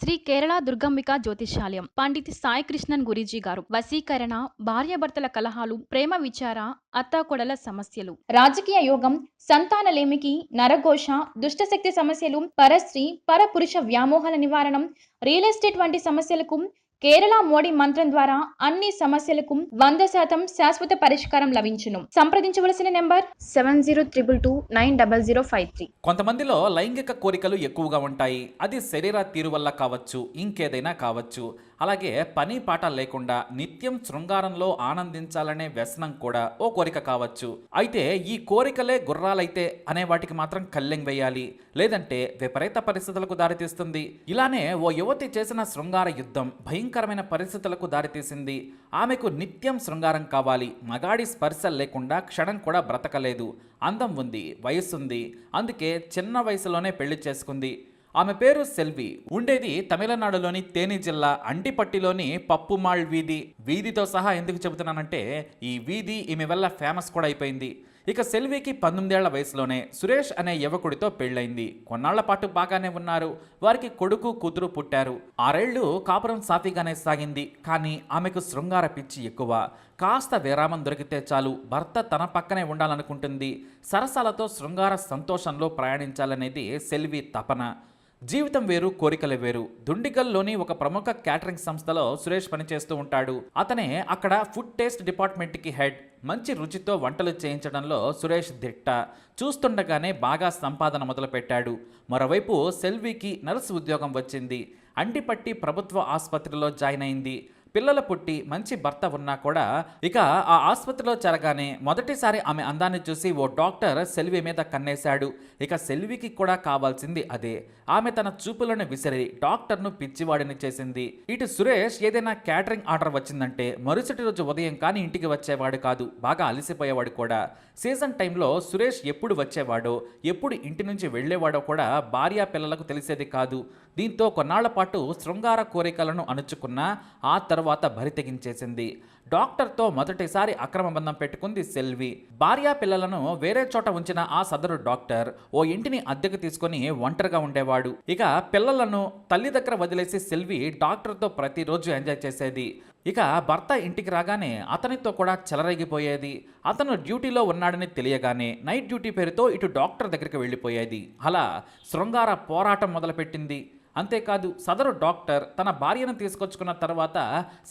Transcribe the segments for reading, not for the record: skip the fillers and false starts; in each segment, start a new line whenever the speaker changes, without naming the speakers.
శ్రీ కేరళ దుర్గంబిక జ్యోతిష్యాలయం పండిత్ సాయి కృష్ణన్ గురూజీ గారు వశీకరణ, భార్యాభర్తల కలహాలు, ప్రేమ విచార, అత్తాకోడల సమస్యలు, రాజకీయ యోగం, సంతానలేమికి, నరఘోష, దుష్టశక్తి సమస్యలు, పరస్త్రీ పరపురుష వ్యామోహాల నివారణం, రియల్ ఎస్టేట్ వంటి సమస్యలకు కేరళ మోడీ మంత్రం ద్వారా అన్ని సమస్యలకు 100% శాశ్వత పరిష్కారం లభించును. సంప్రదించవలసిన నెంబర్ 7022290053.
కొంతమందిలో లైంగిక కోరికలు ఎక్కువగా ఉంటాయి. అది శరీర తీరు వల్ల కావచ్చు, ఇంకేదైనా కావచ్చు. అలాగే పని పాట లేకుండా నిత్యం శృంగారంలో ఆనందించాలనే వ్యసనం కూడా ఓ కోరిక కావచ్చు. అయితే ఈ కోరికలే గుర్రాలైతే అనే వాటికి మాత్రం కళ్ళెం వేయాలి, లేదంటే విపరీత పరిస్థితులకు దారితీస్తుంది. ఇలానే ఓ యువతి చేసిన శృంగార యుద్ధం భయంకరమైన పరిస్థితులకు దారితీసింది. ఆమెకు నిత్యం శృంగారం కావాలి, మగాడి స్పర్శ లేకుండా క్షణం కూడా బ్రతకలేదు. అందం ఉంది, వయస్సుంది, అందుకే చిన్న వయసులోనే పెళ్లి చేసుకుంది. ఆమె పేరు సెల్వి. ఉండేది తమిళనాడులోని తేని జిల్లా అండిపట్టిలోని పప్పుమాళ్ వీధి. వీధితో సహా ఎందుకు చెబుతున్నానంటే ఈ వీధి ఈమె వల్ల ఫేమస్ కూడా అయిపోయింది. ఇక సెల్వికి 19 ఏళ్ల వయసులోనే సురేష్ అనే యువకుడితో పెళ్ళైంది. కొన్నాళ్ల పాటు బాగానే ఉన్నారు. వారికి కొడుకు కూతురు పుట్టారు. 6 ఏళ్లు కాపురం సాఫీగానే సాగింది. కానీ ఆమెకు శృంగార పిచ్చి ఎక్కువ. కాస్త విరామం దొరికితే చాలు భర్త తన పక్కనే ఉండాలనుకుంటుంది. సరసాలతో శృంగార సంతోషంలో ప్రయాణించాలనేది సెల్వి తపన. జీవితం వేరు, కోరికలు వేరు. దుండిగల్లోని ఒక ప్రముఖ క్యాటరింగ్ సంస్థలో సురేష్ పనిచేస్తూ ఉంటాడు. అతనే అక్కడ ఫుడ్ టేస్ట్ డిపార్ట్మెంట్కి హెడ్. మంచి రుచితో వంటలు చేయించడంలో సురేష్ దిట్ట. చూస్తుండగానే బాగా సంపాదన మొదలుపెట్టాడు. మరోవైపు సెల్వికి నర్సు ఉద్యోగం వచ్చింది. అండిపట్టి ప్రభుత్వ ఆసుపత్రిలో జాయిన్ అయింది. పిల్లలు పుట్టి మంచి భర్త ఉన్నా కూడా ఇక ఆ ఆసుపత్రిలో చేరగానే మొదటిసారి ఆమె అందాన్ని చూసి ఓ డాక్టర్ సెల్వి మీద కన్నేశాడు. ఇక సెల్వికి కూడా కావాల్సింది అదే. ఆమె తన చూపులను విసిరి డాక్టర్ను పిచ్చివాడిని చేసింది. ఇటు సురేష్ ఏదైనా క్యాటరింగ్ ఆర్డర్ వచ్చిందంటే మరుసటి రోజు ఉదయం కానీ ఇంటికి వచ్చేవాడు కాదు. బాగా అలసిపోయేవాడు కూడా. సీజన్ టైంలో సురేష్ ఎప్పుడు వచ్చేవాడో, ఎప్పుడు ఇంటి నుంచి వెళ్లేవాడో కూడా భార్యా పిల్లలకు తెలిసేది కాదు. దీంతో కొన్నాళ్ల పాటు శృంగార కోరికలను అణుచుకున్న ఆ తర్వాత బరి తెగించేసింది. డాక్టర్తో మొదటిసారి అక్రమ బంధం పెట్టుకుంది సెల్వి. భార్యా పిల్లలను వేరే చోట ఉంచిన ఆ సదరు డాక్టర్ ఓ ఇంటిని అద్దెకు తీసుకుని ఒంటరిగా ఉండేవాడు. ఇక పిల్లలను తల్లి దగ్గర వదిలేసి సెల్వి డాక్టర్తో ప్రతిరోజు ఎంజాయ్ చేసేది. ఇక భర్త ఇంటికి రాగానే అతనితో కూడా చెలరేగిపోయేది. అతను డ్యూటీలో ఉన్నాడని తెలియగానే నైట్ డ్యూటీ పేరుతో ఇటు డాక్టర్ దగ్గరికి వెళ్ళిపోయేది. అలా శృంగార పోరాటం మొదలుపెట్టింది. అంతేకాదు సదరు డాక్టర్ తన భార్యను తీసుకొచ్చుకున్న తర్వాత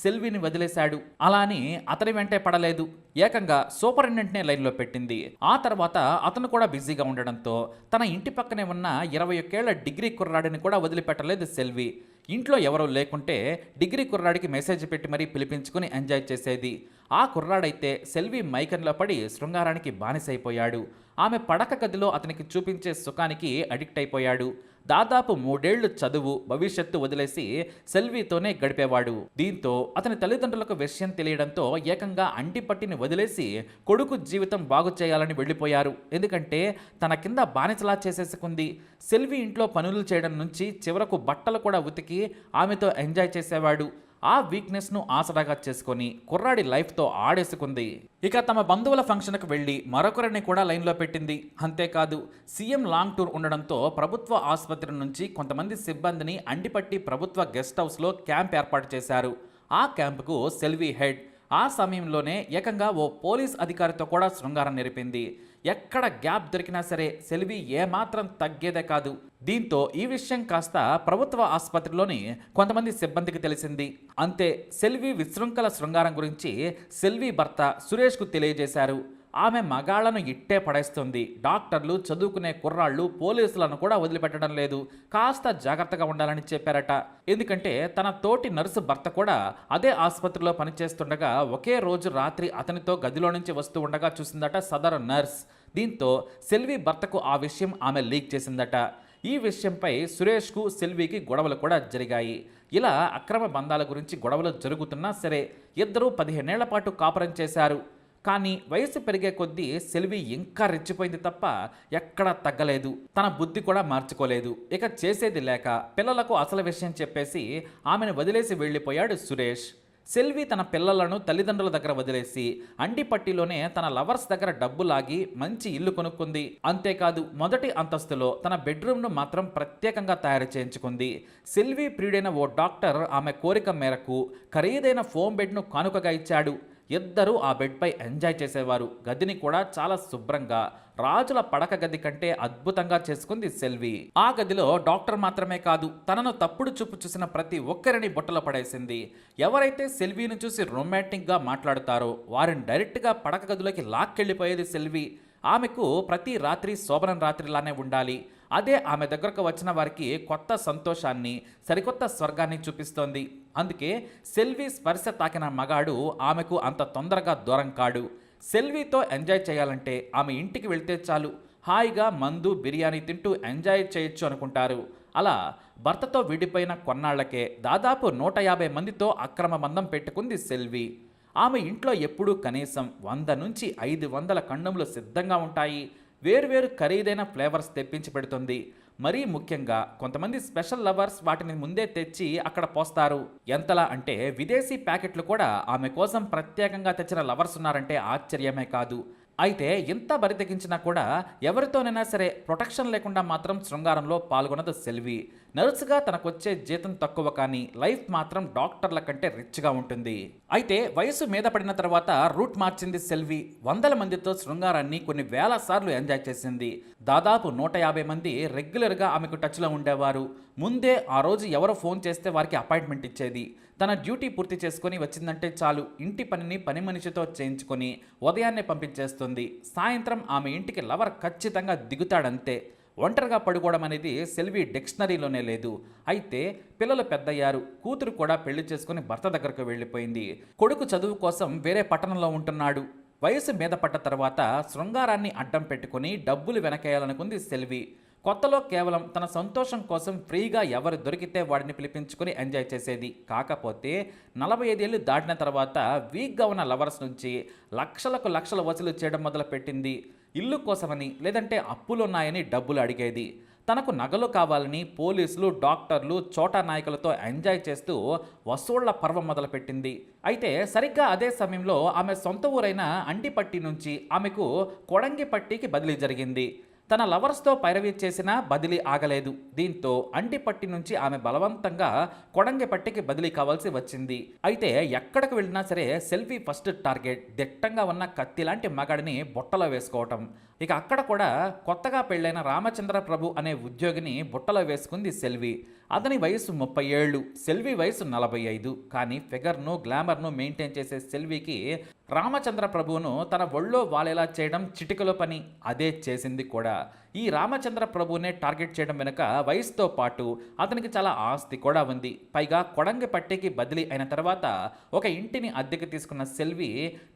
సెల్విని వదిలేశాడు. అలా అని అతని వెంటే పడలేదు. ఏకంగా సూపరింటెండెంట్నే లైన్లో పెట్టింది. ఆ తర్వాత అతను కూడా బిజీగా ఉండడంతో తన ఇంటి పక్కనే ఉన్న 21 ఏళ్ల డిగ్రీ కుర్రాడిని కూడా వదిలిపెట్టలేదు సెల్వి. ఇంట్లో ఎవరూ లేకుంటే డిగ్రీ కుర్రాడికి మెసేజ్ పెట్టి మరీ పిలిపించుకుని ఎంజాయ్ చేసేది. ఆ కుర్రాడైతే సెల్వి మైకంలో పడి శృంగారానికి బానిసైపోయాడు. ఆమె పడక గదిలో అతనికి చూపించే సుఖానికి అడిక్ట్ అయిపోయాడు. దాదాపు 3 ఏళ్లు చదువు, భవిష్యత్తు వదిలేసి సెల్వితోనే గడిపేవాడు. దీంతో అతని తల్లిదండ్రులకు విషయం తెలియడంతో ఏకంగా అంటిపట్టిని వదిలేసి కొడుకు జీవితం బాగు చేయాలని వెళ్ళిపోయారు. ఎందుకంటే తన కింద బానిసలా చేసేసుకుంది. సెల్వి ఇంట్లో పనులు చేయడం నుంచి చివరకు బట్టలు కూడా ఉతికి ఆమెతో ఎంజాయ్ చేసేవాడు. ఆ వీక్నెస్ను ఆసరాగా చేసుకొని కుర్రాడి లైఫ్తో ఆడేసుకుంది. ఇక తమ బంధువుల ఫంక్షన్కు వెళ్ళి మరొకరిని కూడా లైన్లో పెట్టింది. అంతేకాదు సీఎం లాంగ్ టూర్ ఉండడంతో ప్రభుత్వ ఆసుపత్రి నుంచి కొంతమంది సిబ్బందిని అండిపట్టి ప్రభుత్వ గెస్ట్ హౌస్లో క్యాంప్ ఏర్పాటు చేశారు. ఆ క్యాంపుకు సెల్వి హెడ్. ఆ సమయంలోనే ఏకంగా ఓ పోలీస్ అధికారితో కూడా శృంగారం నెరిపింది. ఎక్కడ గ్యాప్ దొరికినా సరే సెల్వి ఏమాత్రం తగ్గేదే కాదు. దీంతో ఈ విషయం కాస్త ప్రభుత్వ ఆసుపత్రిలోని కొంతమంది సిబ్బందికి తెలిసింది. అంతే సెల్వి విశృంఖల శృంగారం గురించి సెల్వి భర్త సురేష్కు తెలియజేశారు. ఆమె మగాళ్లను ఇట్టే పడేస్తుంది. డాక్టర్లు, చదువుకునే కుర్రాళ్ళు, పోలీసులను కూడా వదిలిపెట్టడం లేదు. కాస్త జాగ్రత్తగా ఉండాలని చెప్పారట. ఎందుకంటే తన తోటి నర్సు భర్త కూడా అదే ఆసుపత్రిలో పనిచేస్తుండగా ఒకే రోజు రాత్రి అతనితో గదిలో నుంచి వస్తూ ఉండగా చూసిందట సదరు నర్స్. దీంతో సెల్వి భర్తకు ఆ విషయం ఆమె లీక్ చేసిందట. ఈ విషయంపై సురేష్కు సెల్వికి గొడవలు కూడా జరిగాయి. ఇలా అక్రమ బంధాల గురించి గొడవలు జరుగుతున్నా సరే ఇద్దరూ 15 ఏళ్ల పాటు కాపురం చేశారు. కానీ వయసు పెరిగే కొద్దీ సెల్వి ఇంకా రెచ్చిపోయింది తప్ప ఎక్కడా తగ్గలేదు. తన బుద్ధి కూడా మార్చుకోలేదు. ఇక చేసేది లేక పిల్లలకు అసలు విషయం చెప్పేసి ఆమెను వదిలేసి వెళ్ళిపోయాడు సురేష్. సెల్వి తన పిల్లలను తల్లిదండ్రుల దగ్గర వదిలేసి అండిపట్టిలోనే తన లవర్స్ దగ్గర డబ్బు లాగి మంచి ఇల్లు కొనుక్కుంది. అంతేకాదు మొదటి అంతస్తులో తన బెడ్రూమ్ను మాత్రం ప్రత్యేకంగా తయారు చేయించుకుంది. సెల్వి ప్రియుడైన ఓ డాక్టర్ ఆమె కోరిక మేరకు ఖరీదైన ఫోమ్ బెడ్ను కానుకగా ఇచ్చాడు. ఇద్దరూ ఆ బెడ్పై ఎంజాయ్ చేసేవారు. గదిని కూడా చాలా శుభ్రంగా రాజుల పడక గది కంటే అద్భుతంగా చేసుకుంది సెల్వి. ఆ గదిలో డాక్టర్ మాత్రమే కాదు, తనను తప్పుడు చూపు చూసిన ప్రతి ఒక్కరిని బుట్టలో పడేసింది. ఎవరైతే సెల్వీని చూసి రొమాంటిక్గా మాట్లాడుతారో వారిని డైరెక్ట్గా పడక గదిలోకి లాక్కెళ్ళిపోయేది సెల్వి. ఆమెకు ప్రతి రాత్రి శోభనం రాత్రిలానే ఉండాలి. అదే ఆమె దగ్గరకు వచ్చిన వారికి కొత్త సంతోషాన్ని, సరికొత్త స్వర్గాన్ని చూపిస్తోంది. అందుకే సెల్వి స్పర్శ తాకిన మగాడు ఆమెకు అంత తొందరగా దూరం కాడు. సెల్వితో ఎంజాయ్ చేయాలంటే ఆమె ఇంటికి వెళ్తే చాలు, హాయిగా మందు బిర్యానీ తింటూ ఎంజాయ్ చేయొచ్చు అనుకుంటారు. అలా భర్తతో విడిపోయిన కొన్నాళ్లకే దాదాపు 150 మందితో అక్రమ బంధం పెట్టుకుంది సెల్వి. ఆమె ఇంట్లో ఎప్పుడూ కనీసం 100 నుంచి 500 కండములు సిద్ధంగా ఉంటాయి. వేర్వేరు ఖరీదైన ఫ్లేవర్స్ తెప్పించి పెడుతుంది. మరీ ముఖ్యంగా కొంతమంది స్పెషల్ లవర్స్ వాటిని ముందే తెచ్చి అక్కడ పోస్తారు. ఎంతలా అంటే విదేశీ ప్యాకెట్లు కూడా ఆమె కోసం ప్రత్యేకంగా తెచ్చిన లవర్స్ ఉన్నారంటే ఆశ్చర్యమే కాదు. అయితే ఇంత బరి తెగించినా కూడా ఎవరితోనైనా సరే ప్రొటెక్షన్ లేకుండా మాత్రం శృంగారంలో పాల్గొనదు సెల్వి. నర్సుగా తనకొచ్చే జీతం తక్కువ, కానీ లైఫ్ మాత్రం డాక్టర్ల కంటే రిచ్గా ఉంటుంది. అయితే వయసు మీద పడిన తర్వాత రూట్ మార్చింది సెల్వి. 100 మందితో శృంగారాన్ని కొన్ని వేల సార్లు ఎంజాయ్ చేసింది. దాదాపు 150 మంది రెగ్యులర్గా ఆమెకు టచ్లో ఉండేవారు. ముందే ఆ రోజు ఎవరో ఫోన్ చేస్తే వారికి అపాయింట్మెంట్ ఇచ్చేది. తన డ్యూటీ పూర్తి చేసుకొని వచ్చిందంటే చాలు, ఇంటి పనిని పని మనిషితో చేయించుకొని ఉదయాన్నే పంపించేస్తుంది. సాయంత్రం ఆమె ఇంటికి లవర్ ఖచ్చితంగా దిగుతాడంతే. ఒంటరిగా పడుకోవడం అనేది సెల్వి డిక్షనరీలోనే లేదు. అయితే పిల్లలు పెద్దయ్యారు. కూతురు కూడా పెళ్లి చేసుకుని భర్త దగ్గరకు వెళ్ళిపోయింది. కొడుకు చదువు కోసం వేరే పట్టణంలో ఉంటున్నాడు. వయసు మీద పడ్డ తర్వాత శృంగారాన్ని అడ్డం పెట్టుకుని డబ్బులు వెనకేయాలనుకుంది సెల్వి. కొత్తలో కేవలం తన సంతోషం కోసం ఫ్రీగా ఎవరు దొరికితే వాడిని పిలిపించుకుని ఎంజాయ్ చేసేది. కాకపోతే 45 ఏళ్ళు దాటిన తర్వాత వీక్గా ఉన్న లవర్స్ నుంచి లక్షలకు లక్షలు వసూలు చేయడం మొదలుపెట్టింది. ఇల్లు కోసమని, లేదంటే అప్పులున్నాయని డబ్బులు అడిగేది. తనకు నగలు కావాలని పోలీసులు, డాక్టర్లు, చోటా నాయకులతో ఎంజాయ్ చేస్తూ వసూళ్ల పర్వం మొదలుపెట్టింది. అయితే సరిగ్గా అదే సమయంలో ఆమె సొంత ఊరైన అండిపట్టి నుంచి ఆమెకు కొడంగిపట్టికి బదిలీ జరిగింది. తన లవర్స్తో పైరవీ చేసినా బదిలీ ఆగలేదు. దీంతో అండిపట్టి నుంచి ఆమె బలవంతంగా కొడంగిపట్టికి బదిలీ కావాల్సి వచ్చింది. అయితే ఎక్కడికి వెళ్ళినా సరే సెల్వి ఫస్ట్ టార్గెట్ దిట్టంగా ఉన్న కత్తి లాంటి మగాడిని బుట్టలో వేసుకోవటం. ఇక అక్కడ కూడా కొత్తగా పెళ్ళైన రామచంద్ర ప్రభు అనే ఉద్యోగిని బుట్టలో వేసుకుంది సెల్వి. అతని వయసు 30 ఏళ్ళు, సెల్వి వయసు 45. కానీ ఫిగర్ను, గ్లామర్ను మెయింటైన్ చేసే సెల్వికి రామచంద్ర ప్రభువును తన ఒళ్ళో వాలేలా చేయడం చిటికలో పని. అదే చేసింది కూడా. ఈ రామచంద్ర ప్రభువునే టార్గెట్ చేయడం వెనుక వయసుతో పాటు అతనికి చాలా ఆస్తి కూడా ఉంది. పైగా కొడంగిపట్టికి బదిలీ అయిన తర్వాత ఒక ఇంటిని అద్దెకి తీసుకున్న సెల్వి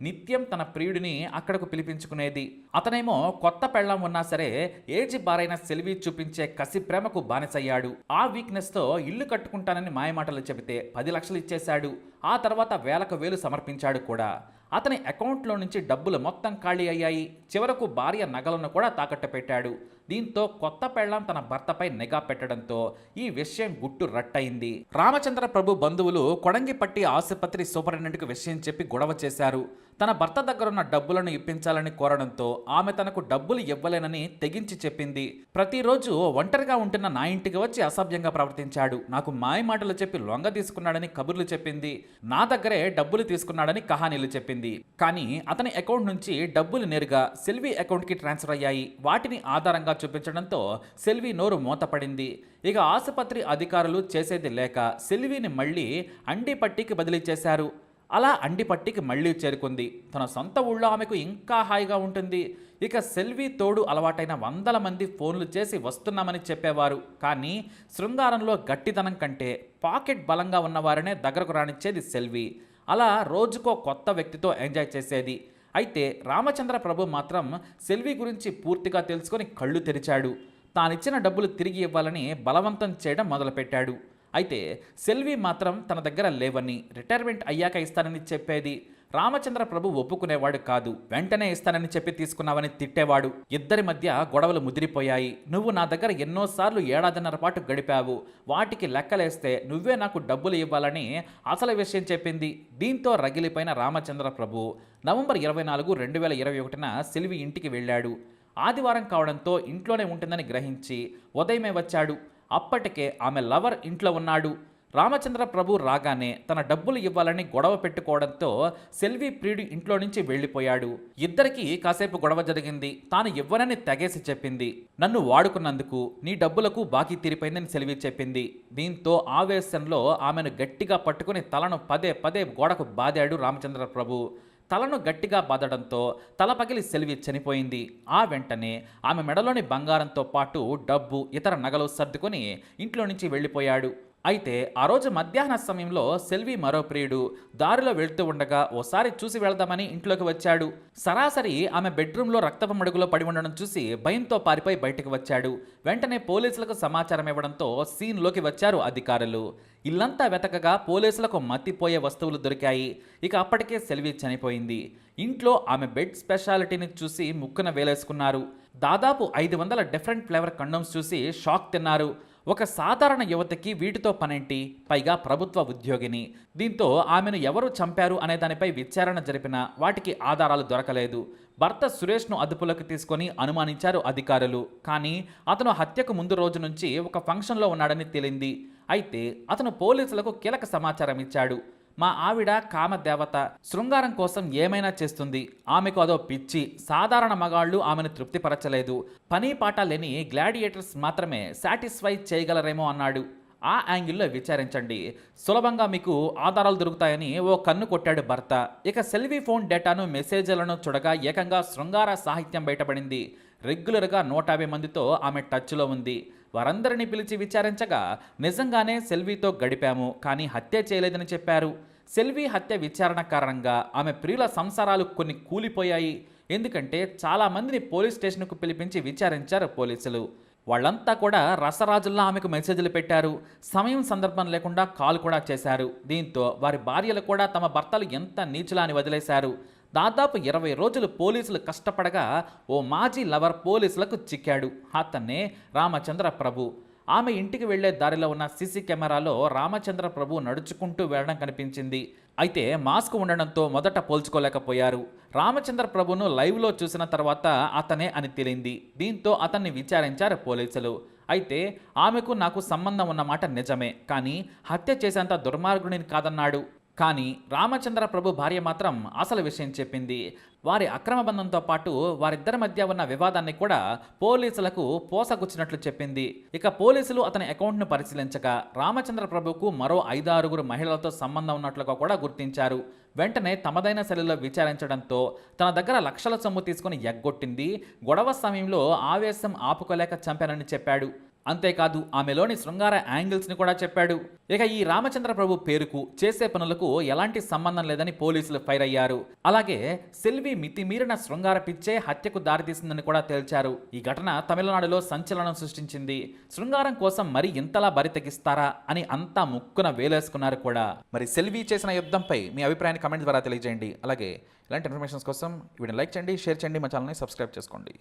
నిత్యం తన ప్రియుడిని అక్కడకు పిలిపించుకునేది. అతనేమో కొత్త పెళ్ళం ఉన్నా సరే ఏజీ బారైన సెల్వి చూపించే కసి ప్రేమకు బానిసయ్యాడు. ఆ వీక్నెస్తో ఇల్లు కట్టుకుంటానని మాయమాటలు చెబితే 10 లక్షలు ఇచ్చేశాడు. ఆ తర్వాత వేలకు వేలు సమర్పించాడు కూడా. అతని అకౌంట్లో నుంచి డబ్బులు మొత్తం ఖాళీ అయ్యాయి. చివరకు భార్య నగలను కూడా తాకట్టు పెట్టాడు. దీంతో కొత్త పెళ్ళాం తన భర్తపై నిఘా పెట్టడంతో ఈ విషయం గుట్టు రట్టయింది. రామచంద్ర ప్రభు బంధువులు కొడంగిపట్టి ఆసుపత్రి సూపరింటెండెంట్కు విషయం చెప్పి గొడవ చేశారు. తన భర్త దగ్గరున్న డబ్బులను ఇప్పించాలని కోరడంతో ఆమె తనకు డబ్బులు ఇవ్వలేనని తెగించి చెప్పింది. ప్రతిరోజు ఒంటరిగా ఉంటున్న నా ఇంటికి వచ్చి అసభ్యంగా ప్రవర్తించాడు. నాకు మాయమాటలు చెప్పి లొంగ తీసుకున్నాడని కబుర్లు చెప్పింది. నా దగ్గరే డబ్బులు తీసుకున్నాడని కహానీలు చెప్పింది. కానీ అతని అకౌంట్ నుంచి డబ్బులు నేరుగా సెల్వి అకౌంట్కి ట్రాన్స్ఫర్ అయ్యాయి. వాటిని ఆధారంగా చూపించడంతో సెల్వి నోరు మూతపడింది. ఇక ఆసుపత్రి అధికారులు చేసేది లేక సెల్విని మళ్ళీ అండిపట్టికి బదిలీ చేశారు. అలా అండిపట్టికి మళ్ళీ చేరుకుంది. తన సొంత ఊళ్ళో ఆమెకు ఇంకా హాయిగా ఉంటుంది. ఇక సెల్వి తోడు అలవాటైన 100 మంది ఫోన్లు చేసి వస్తున్నామని చెప్పేవారు. కానీ శృంగారంలో గట్టితనం కంటే పాకెట్ బలంగా ఉన్నవారనే దగ్గరకు రానిచ్చేది సెల్వి. అలా రోజుకో కొత్త వ్యక్తితో ఎంజాయ్ చేసేది. అయితే రామచంద్ర ప్రభు మాత్రం సెల్వి గురించి పూర్తిగా తెలుసుకొని కళ్ళు తెరిచాడు. తానిచ్చిన డబ్బులు తిరిగి ఇవ్వాలని బలవంతం చేయడం మొదలుపెట్టాడు. అయితే సెల్వి మాత్రం తన దగ్గర లేవని, రిటైర్మెంట్ అయ్యాక ఇస్తానని చెప్పేది. రామచంద్ర ప్రభు ఒప్పుకునేవాడు కాదు. వెంటనే ఇస్తానని చెప్పి తీసుకున్నావని తిట్టేవాడు. ఇద్దరి మధ్య గొడవలు ముదిరిపోయాయి. నువ్వు నా దగ్గర ఎన్నోసార్లు ఏడాదిన్నర పాటు గడిపావు, వాటికి లెక్కలేస్తే నువ్వే నాకు డబ్బులు ఇవ్వాలని అసలు విషయం చెప్పింది. దీంతో రగిలిపోయిన రామచంద్ర ప్రభు నవంబర్ 24, 2021న సెల్వి ఇంటికి వెళ్ళాడు. ఆదివారం కావడంతో ఇంట్లోనే ఉంటుందని గ్రహించి ఉదయమే వచ్చాడు. అప్పటికే ఆమె లవర్ ఇంట్లో ఉన్నాడు. రామచంద్ర ప్రభు రాగానే తన డబ్బులు ఇవ్వాలని గొడవ పెట్టుకోవడంతో సెల్వి ప్రియుడు ఇంట్లో నుంచి వెళ్ళిపోయాడు. ఇద్దరికీ కాసేపు గొడవ జరిగింది. తాను ఇవ్వనని తెగేసి చెప్పింది. నన్ను వాడుకున్నందుకు నీ డబ్బులకు బాకీ తీరిపోయిందని సెల్వి చెప్పింది. దీంతో ఆవేశంలో ఆమెను గట్టిగా పట్టుకుని తలను పదే పదే గోడకు బాదాడు రామచంద్ర ప్రభు. తలను గట్టిగా బాదడంతో తల పగిలి సెల్వి చనిపోయింది. ఆ వెంటనే ఆమె మెడలోని బంగారంతో పాటు డబ్బు, ఇతర నగలు సర్దుకొని ఇంట్లో నుంచి వెళ్ళిపోయాడు. అయితే ఆ రోజు మధ్యాహ్న సమయంలో సెల్వి మరో ప్రియుడు దారిలో వెళ్తూ ఉండగా ఓసారి చూసి వెళ్దామని ఇంట్లోకి వచ్చాడు. సరాసరి ఆమె బెడ్రూమ్లో రక్తపు మడుగులో పడి ఉండడం చూసి భయంతో పారిపోయి బయటకు వచ్చాడు. వెంటనే పోలీసులకు సమాచారం ఇవ్వడంతో సీన్లోకి వచ్చారు అధికారులు. ఇల్లంతా వెతకగా పోలీసులకు మత్తిపోయే వస్తువులు దొరికాయి. ఇక అప్పటికే సెల్వి చనిపోయింది. ఇంట్లో ఆమె బెడ్ స్పెషాలిటీని చూసి ముక్కున వేలేసుకున్నారు. దాదాపు 500 డిఫరెంట్ ఫ్లేవర్ కండోమ్స్ చూసి షాక్ తిన్నారు. ఒక సాధారణ యువతికి వీటితో పనేంటి, పైగా ప్రభుత్వ ఉద్యోగిని. దీంతో ఆమెను ఎవరు చంపారు అనే దానిపై విచారణ జరిపినా వాటికి ఆధారాలు దొరకలేదు. భర్త సురేష్ను అదుపులోకి తీసుకొని అనుమానించారు అధికారులు. కానీ అతను హత్యకు ముందు రోజు నుంచి ఒక ఫంక్షన్లో ఉన్నాడని తేలింది. అయితే అతను పోలీసులకు కీలక సమాచారం ఇచ్చాడు. మా ఆవిడ కామదేవత, శృంగారం కోసం ఏమైనా చేస్తుంది. ఆమెకు అదో పిచ్చి. సాధారణ మగాళ్ళు ఆమెను తృప్తిపరచలేదు. పని పాట లేని గ్లాడియేటర్స్ మాత్రమే సాటిస్ఫై చేయగలరేమో అన్నాడు. ఆ యాంగిల్లో విచారించండి, సులభంగా మీకు ఆధారాలు దొరుకుతాయని ఓ కన్ను కొట్టాడు భర్త. ఇక సెల్వి ఫోన్ డేటాను, మెసేజ్లను చూడగా ఏకంగా శృంగార సాహిత్యం బయటపడింది. రెగ్యులర్గా 150 మందితో ఆమె టచ్లో ఉంది. వారందరినీ పిలిచి విచారించగా నిజంగానే సెల్వితో గడిపాము, కానీ హత్య చేయలేదని చెప్పారు. సెల్వి హత్య విచారణ కారణంగా ఆమె ప్రియుల సంసారాలు కొన్ని కూలిపోయాయి. ఎందుకంటే చాలామందిని పోలీస్ స్టేషన్కు పిలిపించి విచారించారు పోలీసులు. వాళ్ళంతా కూడా రసరాజుల్లా ఆమెకు మెసేజ్లు పెట్టారు. సమయం సందర్భం లేకుండా కాల్ కూడా చేశారు. దీంతో వారి భార్యలు కూడా తమ భర్తలు ఎంత నీచులా అని వదిలేశారు. దాదాపు 20 రోజులు పోలీసులు కష్టపడగా ఓ మాజీ లవర్ పోలీసులకు చిక్కాడు. అతన్నే రామచంద్ర ప్రభు. ఆమె ఇంటికి వెళ్లే దారిలో ఉన్న సీసీ కెమెరాలో రామచంద్ర ప్రభు నడుచుకుంటూ వెళ్లడం కనిపించింది. అయితే మాస్క్ ఉండడంతో మొదట పోల్చుకోలేకపోయారు. రామచంద్ర ప్రభును లైవ్లో చూసిన తర్వాత అతనే అని తేలింది. దీంతో అతన్ని విచారించారు పోలీసులు. అయితే ఆమెకు నాకు సంబంధం ఉన్నమాట నిజమే, కానీ హత్య చేసేంత దుర్మార్గుడిని కాదన్నాడు. కానీ రామచంద్ర ప్రభు భార్య మాత్రం అసలు విషయం చెప్పింది. వారి అక్రమ బంధంతో పాటు వారిద్దరి మధ్య ఉన్న వివాదాన్ని కూడా పోలీసులకు పోసగుచ్చినట్లు చెప్పింది. ఇక పోలీసులు అతని అకౌంట్ను పరిశీలించగా రామచంద్ర ప్రభుకు మరో 5-6 మహిళలతో సంబంధం ఉన్నట్లుగా కూడా గుర్తించారు. వెంటనే తమదైన శైలిలో విచారించడంతో తన దగ్గర లక్షల సొమ్ము తీసుకుని ఎగ్గొట్టింది. గొడవ సమయంలో ఆవేశం ఆపుకోలేక చంపానని చెప్పాడు. అంతేకాదు ఆమెలోని శృంగార యాంగిల్స్ని కూడా చెప్పాడు. ఇక ఈ రామచంద్ర ప్రభు పేరుకు, చేసే పనులకు ఎలాంటి సంబంధం లేదని పోలీసులు ఫైర్ అయ్యారు. అలాగే సెల్వి మితిమీరిన శృంగార పిచ్చే హత్యకు దారితీసిందని కూడా తేల్చారు. ఈ ఘటన తమిళనాడులో సంచలనం సృష్టించింది. శృంగారం కోసం మరి ఇంతలా బరి తెగిస్తారా అని అంతా ముక్కున వేలేసుకున్నారు కూడా. మరి సెల్వి చేసిన యుద్ధంపై మీ అభిప్రాయాన్ని కామెంట్ ద్వారా తెలియజేయండి. అలాగే ఇలాంటి ఇన్ఫర్మేషన్స్ కోసం వీడియోని లైక్ చేయండి, షేర్ చేయండి, మా ఛానల్ని సబ్స్క్రైబ్ చేసుకోండి.